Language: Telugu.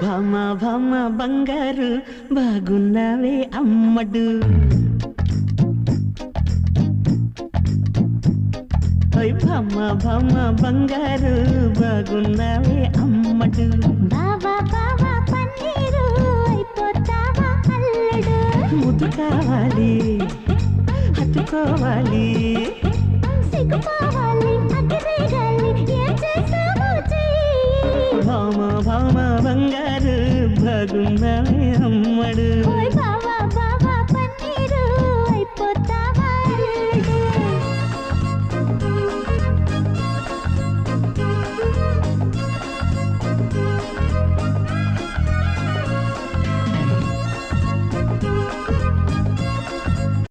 భామ భామ బంగారు బాగున్నావే అమ్మడు భామ భామ బంగారు బాగున్నావే అమ్మడు బావా బావా పన్నీరు అయిపోతావా అల్లడు ముద్దు కావాలి హత్తుకోవాలి సిగ్గుపోవాలి అగ్గిరేగాలి ఏం చేస్తావో చెయ్యి భామ భామ బంగారు బాగున్నావే అమ్మ